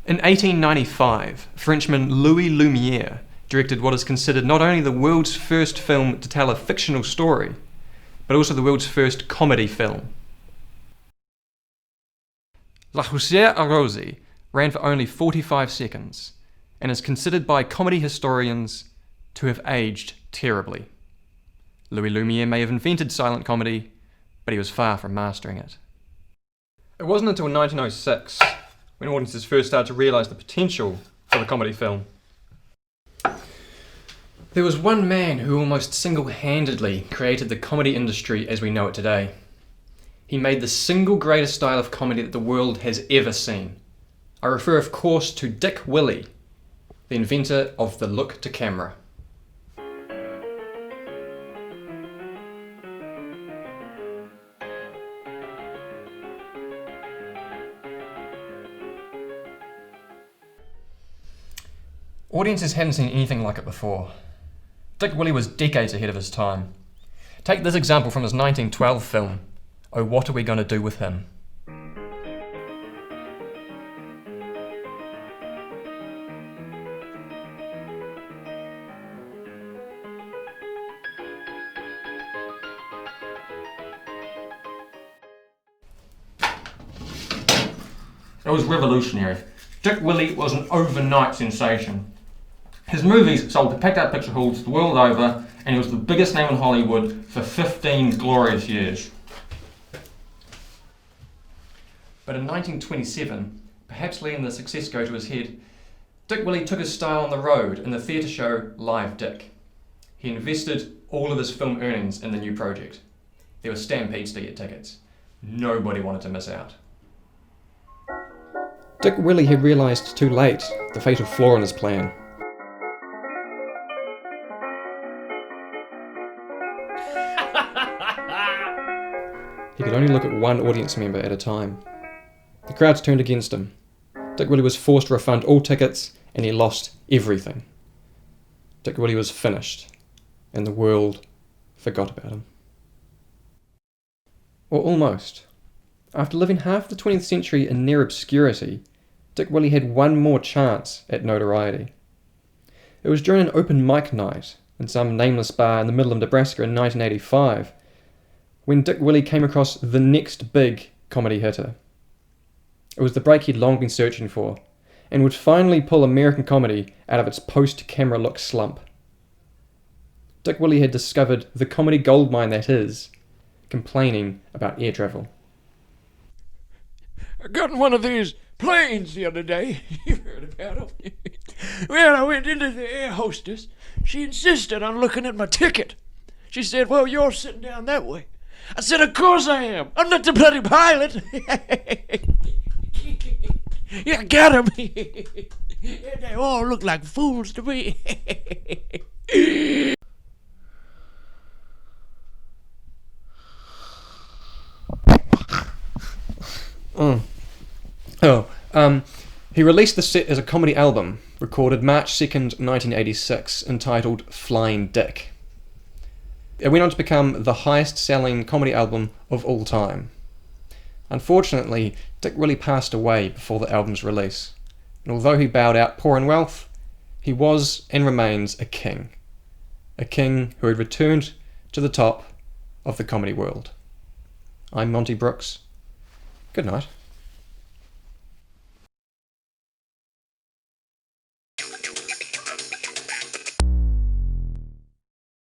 In 1895, Frenchman Louis Lumière directed what is considered not only the world's first film to tell a fictional story, but also the world's first comedy film. La Hussard Arrosée ran for only 45 seconds and is considered by comedy historians to have aged terribly. Louis Lumière may have invented silent comedy, but he was far from mastering it. It wasn't until 1906 when audiences first started to realise the potential for the comedy film. There was one man who almost single-handedly created the comedy industry as we know it today. He made the single greatest style of comedy that the world has ever seen. I refer, of course, to Dick Willy, the inventor of the look to camera. Audiences hadn't seen anything like it before. Dick Willy was decades ahead of his time. Take this example from his 1912 film, Oh, What Are We Gonna Do With Him? It was revolutionary. Dick Willy was an overnight sensation. His movies sold to packed-out picture halls the world over, and he was the biggest name in Hollywood for 15 glorious years. But in 1927, perhaps letting the success go to his head, Dick Willy took his style on the road in the theatre show Live Dick. He invested all of his film earnings in the new project. There were stampedes to get tickets. Nobody wanted to miss out. Dick Willy had realised too late the fatal flaw in his plan. He could only look at one audience member at a time. The crowds turned against him. Dick Willy was forced to refund all tickets, and he lost everything. Dick Willy was finished, and the world forgot about him. Or almost. After living half the 20th century in near obscurity, Dick Willy had one more chance at notoriety. It was during an open mic night in some nameless bar in the middle of Nebraska in 1985 when Dick Willy came across the next big comedy hitter. It was the break he'd long been searching for, and would finally pull American comedy out of its post-camera look slump. Dick Willy had discovered the comedy goldmine that is complaining about air travel. I got in one of these planes the other day. You've heard about them. Well, I went into the air hostess. She insisted on looking at my ticket. She said, well, you're sitting down that way. I said, of course I am. I'm not the bloody pilot. Yeah, got him. They all look like fools to me. He released the set as a comedy album, recorded March 2nd, 1986, entitled Flying Dick. It went on to become the highest-selling comedy album of all time. Unfortunately, Dick Willy passed away before the album's release, and although he bowed out poor in wealth, he was and remains a king who had returned to the top of the comedy world. I'm Monty Brooks. Good night.